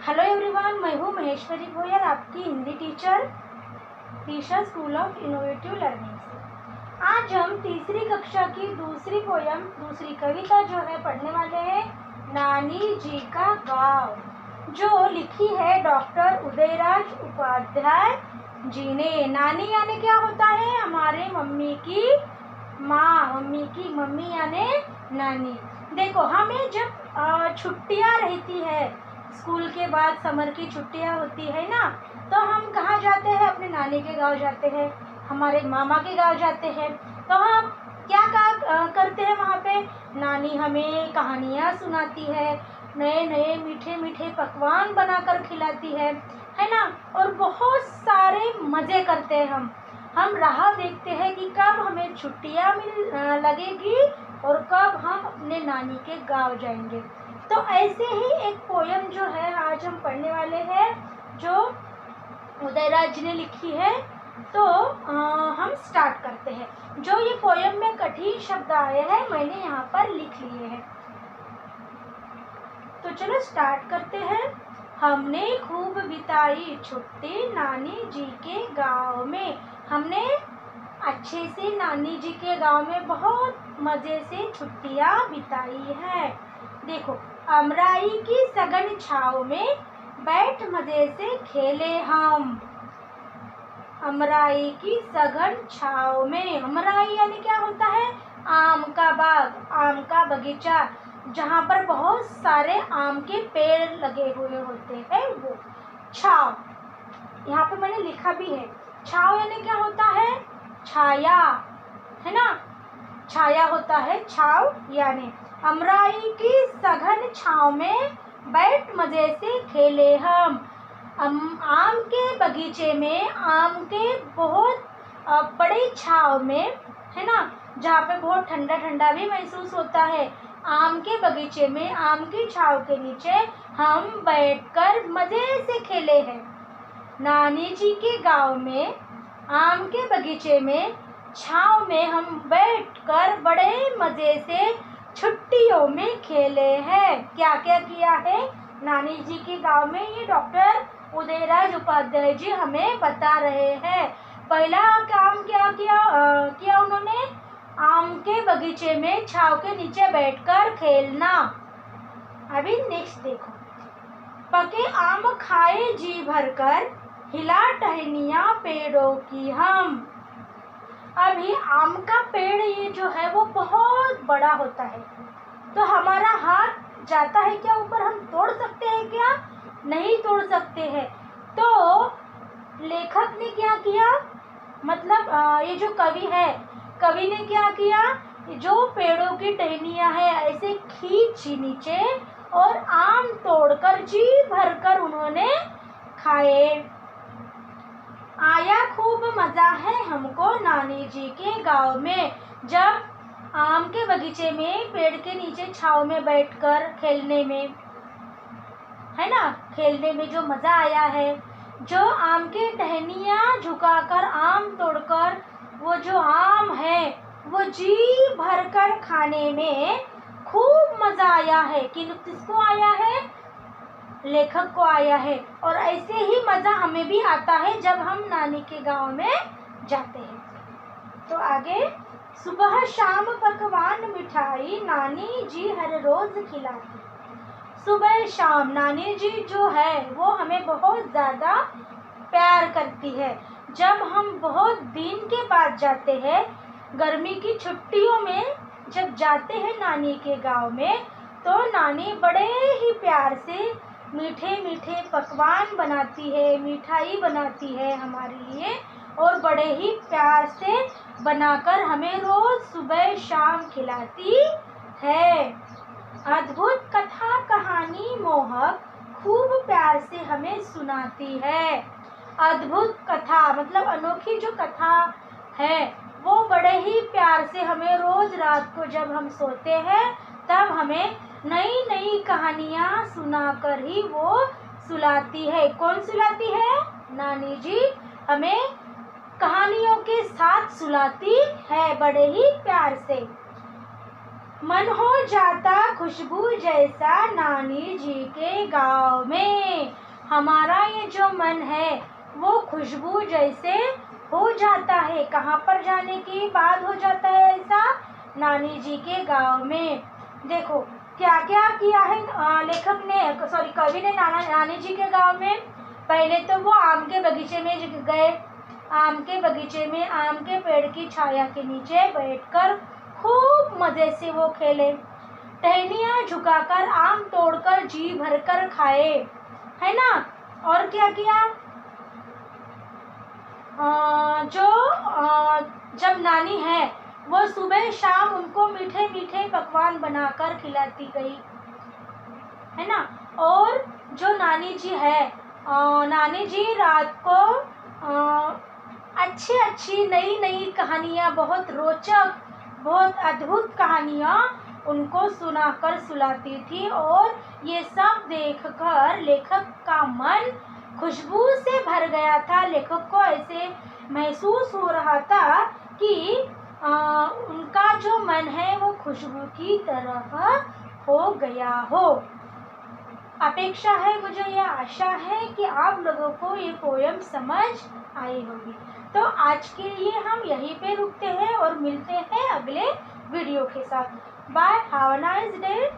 Hello everyone, मैं हूँ महेश्वरी गोयल, आपकी Hindi teacher teacher school of innovative learning से। आज हम तीसरी कक्षा की दूसरी कविता जो है पढ़ने वाले हैं, नानी जी का गाँव, जो लिखी है डॉक्टर उदयराज उपाध्याय जी ने। नानी यानी क्या होता है? हमारे मम्मी की माँ, मम्मी की मम्मी यानी नानी। देखो, हमें जब छुट्टियाँ रहती है, स्कूल के बाद समर की छुट्टियाँ होती है ना, तो हम कहाँ जाते हैं? अपने नानी के गांव जाते हैं, हमारे मामा के गांव जाते हैं। तो हम क्या करते हैं वहाँ पे? नानी हमें कहानियाँ सुनाती है, नए नए मीठे मीठे पकवान बनाकर खिलाती है ना, और बहुत सारे मज़े करते हैं हम राह देखते हैं कि कब हमें छुट्टियाँ लगेगी और कब हम अपने नानी के गांव जाएंगे। तो ऐसे ही एक पोयम जो है आज हम पढ़ने वाले हैं, जो उदयराज जी ने लिखी है। तो हम स्टार्ट करते हैं। जो ये पोयम में कठिन शब्द आए हैं, मैंने यहाँ पर लिख लिए हैं। तो चलो स्टार्ट करते हैं। हमने खूब बिताई छुट्टी नानी जी के गांव में। हमने अच्छे से नानी जी के गांव में बहुत मज़े से छुट्टियां बिताई है। देखो, अमराई की सघन छाँव में बैठ मज़े से खेले हम। अमराई की सघन छाँव में, अमराई यानी क्या होता है? आम का बाग, आम का बगीचा, जहाँ पर बहुत सारे आम के पेड़ लगे हुए होते हैं, वो छाँव। यहाँ पे मैंने लिखा भी है, छाँव यानी क्या होता है? छाया, है ना? छाया होता है छाँव यानी। अमराई की सघन छाँव में बैठ मज़े से खेले हम। आम के बगीचे में, आम के बहुत बड़े छाँव में, है ना, जहाँ पे बहुत ठंडा ठंडा भी महसूस होता है, आम के बगीचे में, आम की छाँव के नीचे हम बैठकर मज़े से खेले हैं। नानी जी के गांव में, आम के बगीचे में, छाँव में हम बैठकर बड़े मज़े से छुट्टियों में खेले हैं। क्या क्या किया है नानी जी के गांव में, ये डॉक्टर उदयराज उपाध्याय जी हमें बता रहे हैं। पहला काम क्या किया उन्होंने? आम के बगीचे में छाँव के नीचे बैठकर खेलना। अभी नेक्स्ट देखो, पके आम खाए जी भरकर, हिला टहनियाँ पेड़ों की हम। अभी आम का पेड़ ये जो है वो बहुत बड़ा होता है, तो हमारा हाथ जाता है क्या ऊपर? हम तोड़ सकते हैं क्या? नहीं तोड़ सकते हैं। तो लेखक ने क्या किया, मतलब ये जो कवि है, कवि ने क्या किया? जो पेड़ों की टहनियाँ है ऐसे खींची नीचे और आम तोड़कर जी भरकर उन्होंने खाए। आया खूब मज़ा है हमको नानी जी के गांव में। जब आम के बगीचे में पेड़ के नीचे छाँव में बैठकर खेलने में, है ना, खेलने में जो मज़ा आया है, जो आम के टहनियाँ झुकाकर आम तोड़कर वो जो आम है वो जी भरकर खाने में खूब मज़ा आया है। किसको आया है? लेखक को आया है। और ऐसे ही मज़ा हमें भी आता है जब हम नानी के गांव में जाते हैं। तो आगे, सुबह शाम पकवान मिठाई नानी जी हर रोज़ खिलाती। सुबह शाम नानी जी जो है वो हमें बहुत ज़्यादा प्यार करती है। जब हम बहुत दिन के बाद जाते हैं, गर्मी की छुट्टियों में जब जाते हैं नानी के गांव में, तो नानी बड़े ही प्यार से मीठे मीठे पकवान बनाती है, मिठाई बनाती है हमारे लिए, और बड़े ही प्यार से बनाकर हमें रोज़ सुबह शाम खिलाती है। अद्भुत कथा कहानी मोहक खूब प्यार से हमें सुनाती है। अद्भुत कथा मतलब अनोखी जो कथा है वो बड़े ही प्यार से हमें रोज़ रात को जब हम सोते हैं तब हमें नई नई कहानियाँ सुनाकर ही वो सुलाती है। कौन सुलाती है? नानी जी हमें कहानियों के साथ सुलाती है बड़े ही प्यार से। मन हो जाता खुशबू जैसा नानी जी के गाँव में। हमारा ये जो मन है वो खुशबू जैसे हो जाता है। कहाँ पर जाने की बात हो जाता है ऐसा? नानी जी के गांव में। देखो क्या क्या किया है लेखक ने, सॉरी कवि ने नानी जी के गांव में। पहले तो वो आम के बगीचे में गए। आम के बगीचे में आम के पेड़ की छाया के नीचे बैठकर खूब मजे से वो खेले। टहनियाँ झुकाकर आम तोड़कर जी भरकर खाए, है ना। और क्या किया? जब नानी है वो सुबह शाम उनको मीठे मीठे पकवान बनाकर खिलाती गई, है ना। और जो नानी जी है, नानी जी रात को अच्छी अच्छी नई नई कहानियाँ, बहुत रोचक बहुत अद्भुत कहानियाँ उनको सुनाकर सुलाती थी। और ये सब देखकर लेखक का मन खुशबू से भर गया था। लेखक को ऐसे महसूस हो रहा था कि उनका जो मन है वो खुशबू की तरह हो गया हो। अपेक्षा है, मुझे यह आशा है कि आप लोगों को ये पोयम समझ आई होगी। तो आज के लिए हम यहीं पे रुकते हैं और मिलते हैं अगले वीडियो के साथ। Bye, have a nice day.